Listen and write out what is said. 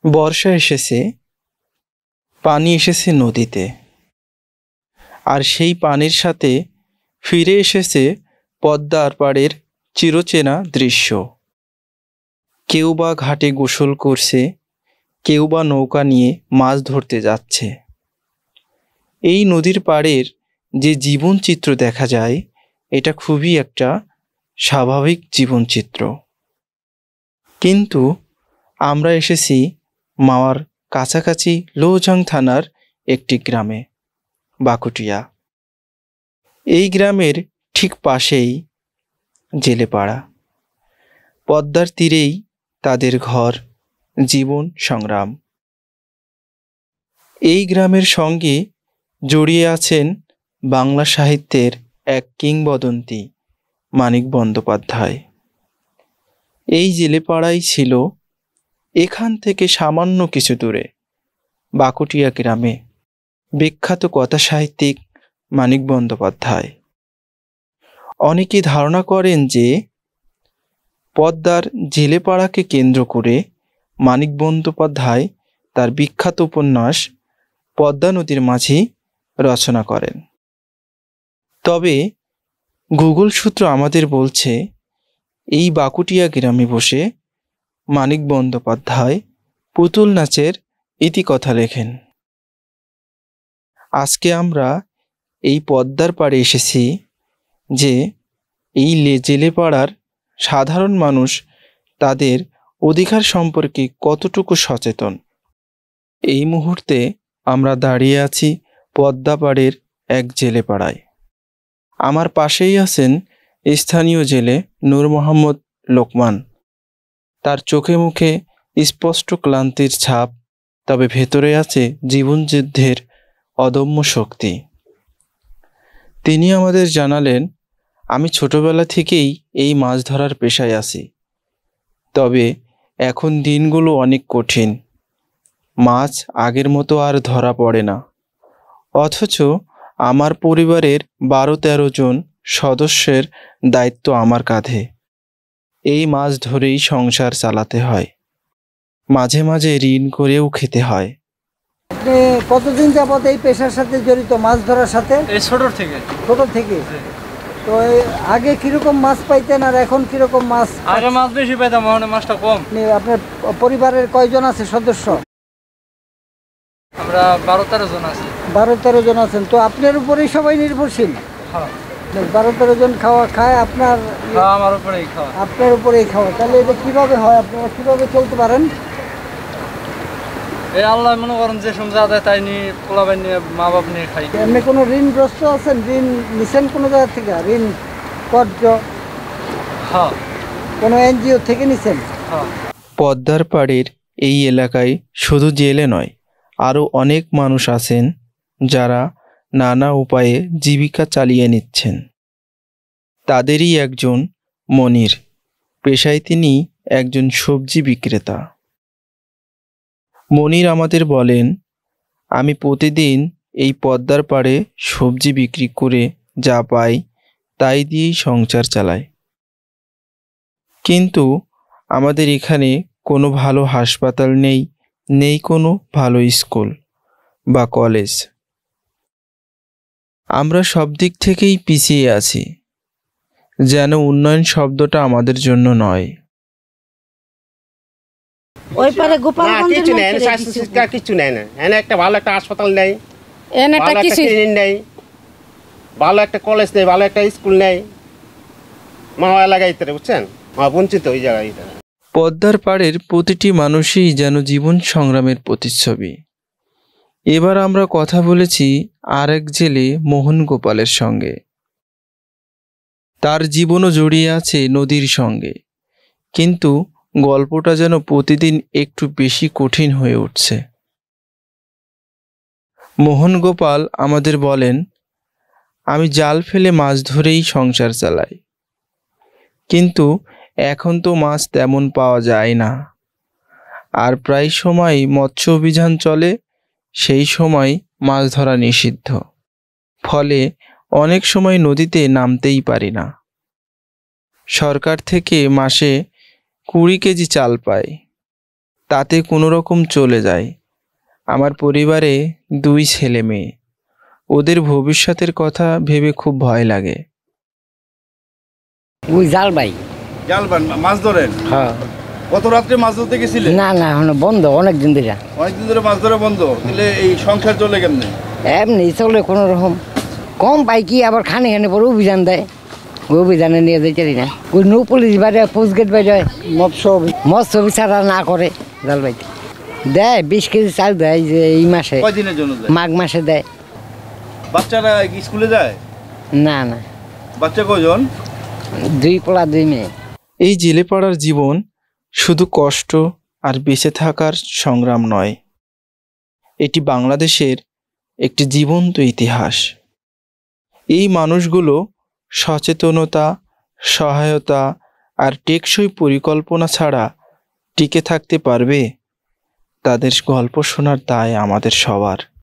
বর্ষা এসেছে, পানি এসেছে নদীতে, আর সেই পানির সাথে ফিরে এসেছে পদ্মার পাড়ের চিরচেনা দৃশ্য। কেউ বা ঘাটে গোসল করছে, কেউ বা নৌকা নিয়ে মাছ ধরতে যাচ্ছে। এই নদীর পাড়ের যে জীবনচিত্র দেখা যায়, এটা খুবই একটা স্বাভাবিক জীবনচিত্র। কিন্তু আমরা এসেছি মাওয়ার কাছাকাছি লৌঝং থানার একটি গ্রামে, বাকুটিয়া। এই গ্রামের ঠিক পাশেই জেলেপাড়া। পদ্মার তীরেই তাদের ঘর, জীবন সংগ্রাম। এই গ্রামের সঙ্গে জড়িয়ে আছেন বাংলা সাহিত্যের এক কিংবদন্তি মানিক বন্দ্যোপাধ্যায়। এই জেলেপাড়াই ছিল এখান থেকে সামান্য কিছু দূরে বাকুটিয়া গ্রামে বিখ্যাত কথা সাহিত্যিক মানিক বন্দ্যোপাধ্যায়। অনেকে ধারণা করেন যে পদ্মার জেলেপাড়াকে কেন্দ্র করে মানিক বন্দ্যোপাধ্যায় তার বিখ্যাত উপন্যাস পদ্মা নদীর মাঝি রচনা করেন। তবে গুগল সূত্র আমাদের বলছে এই বাকুটিয়া গ্রামে বসে মানিক বন্দ্যোপাধ্যায় পুতুল নাচের ইতিকথা লেখেন। আজকে আমরা এই পদ্মার পাড়ে এসেছি যে এই জেলেপাড়ার সাধারণ মানুষ তাদের অধিকার সম্পর্কে কতটুকু সচেতন। এই মুহূর্তে আমরা দাঁড়িয়ে আছি পদ্মা পাড়ের এক জেলেপাড়ায়। আমার পাশেই আছেন স্থানীয় জেলে নূর মোহাম্মদ লোকমান। তার চোখে মুখে স্পষ্ট ক্লান্তির ছাপ, তবে ভেতরে আছে জীবনযুদ্ধের অদম্য শক্তি। তিনি আমাদের জানালেন, আমি ছোটবেলা থেকেই এই মাছ ধরার পেশায় আছি, তবে এখন দিনগুলো অনেক কঠিন। মাছ আগের মতো আর ধরা পড়ে না, অথচ আমার পরিবারের 12-13 জন সদস্যের দায়িত্ব আমার কাঁধে। এই মাছ ধরেই সংসার চালাতে হয়, মাঝে মাঝে ঋণ করেও খেতে হয়। আপনি কতদিন যাবত এই পেশার সাথে জড়িত, মাছ ধরার সাথে? এই ছোট থেকে। তো আগে কিরকম মাছ পাইতেন আর এখন কিরকম মাছ? আগে মাছ বেশি পাইতাম, এখন মাছটা কম। আপনার পরিবারের কয়জন আছে সদস্য? আমরা 12-13 জন আছি। 12-13 জন আছেন, তো আপনার উপরেই সবাই নির্ভরশীল? হ্যাঁ। 12-13 জন খায় আপনার? আমার উপরেই খাওয়া। আপনার উপরেই খাওয়া। তাহলে এটা কিভাবে হয়, আপনারা কিভাবে চলতে পারেন? এই আল্লাহ মনে করেন যে সময় দেয় তাই নিয়ে পোলাবাই নিয়ে মা বাপ নিয়ে খাই। এমনি কোনো ঋণগ্রস্ত আছেন? ঋণ নিছেন কোনো জায়গা থেকে? ঋণ কর্জ? হ্যাঁ। কোনো এনজিও থেকে নিছেন? হ্যাঁ। পদ্মার পাড়ের এই এলাকায় শুধু জেলে নয়, আরও অনেক মানুষ আছেন যারা নানা উপায়ে জীবিকা চালিয়ে নিচ্ছেন। তাদেরই একজন মনির। পেশায় তিনি একজন সবজি বিক্রেতা। মনির আমাদের বলেন, আমি প্রতিদিন এই পদ্মার পাড়ে সবজি বিক্রি করে যা পাই তাই দিয়েই সংসার চালাই। কিন্তু আমাদের এখানে কোনো ভালো হাসপাতাল নেই, নেই কোনো ভালো স্কুল বা কলেজ। আমরা সব দিক থেকেই পিছিয়ে আছি, যেন উন্নয়ন শব্দটা আমাদের জন্য নয়। ওই পারে গোপালগঞ্জের কিছু নেই, স্বাস্থ্য শিক্ষা কিছু নেই না। এনে একটা ভালো একটা হাসপাতাল নেই, ভালো একটা ক্লিনিক নেই, ভালো একটা কলেজ নেই, ভালো একটা স্কুল নেই। মাওয়া এলাকায় বুঝছেন, মা বঞ্চিত ওই জায়গায়। পদ্মার পাড়ের প্রতিটি মানুষই যেন জীবন সংগ্রামের প্রতিচ্ছবি। এবার আমরা কথা বলেছি আরেক জেলে মোহন গোপালের সঙ্গে। তার জীবনও জড়িয়ে আছে নদীর সঙ্গে, কিন্তু গল্পটা যেন প্রতিদিন একটু বেশি কঠিন হয়ে উঠছে। মোহন গোপাল আমাদের বলেন, আমি জাল ফেলে মাছ ধরেই সংসার চালাই, কিন্তু এখন তো মাছ তেমন পাওয়া যায় না। আর প্রায় সময় মৎস্য অভিযান চলে, সেই সময় মাছ ধরা নিষিদ্ধ। ফলে অনেক সময় নদীতে নামতেই পারি না। সরকার থেকে মাসে 20 কেজি চাল পায়, তাতে কোনো রকম চলে যায়। আমার পরিবারে 2 ছেলে মেয়ে, ওদের ভবিষ্যতের কথা ভেবে খুব ভয় লাগে। ওই জাল ভাই। জাল মাছ ধরেন? হ্যাঁ। কত রাত্রে মাছ ধরতে গেছিলেন? না না এখন বন্ধ, অনেক দিন ধরে। অনেকদিন ধরে মাছ ধরা বন্ধ? তাহলে এই সংসার চলে কেমনে? এমনি চলে কোনো রকম, কম পাই কি আবার খানে খানে পরে অভিযান দেয়, ওই অভিযানে নিয়ে যাই চারি না। ওই নৌ পুলিশ বাইরে, পোস্ট গেট বাইরে, মৎস্য বিচারা না করে জাল ভাই দেয় 20 কেজি চাল দেয় যে এই মাসে। কয়দিনের জন্য দেয়? মাঘ মাসে দেয়। বাচ্চারা কি স্কুলে যায়? না না, বাচ্চা কয়জন? 2 পোলা 2 মেয়ে। এই জেলে পাড়ার জীবন শুধু কষ্ট আর বেঁচে থাকার সংগ্রাম নয়, এটি বাংলাদেশের একটি জীবন্ত ইতিহাস। এই মানুষগুলো সচেতনতা, সহায়তা আর টেকসই পরিকল্পনা ছাড়া টিকে থাকতে পারবে? তাদের গল্প শোনার দায় আমাদের সবার।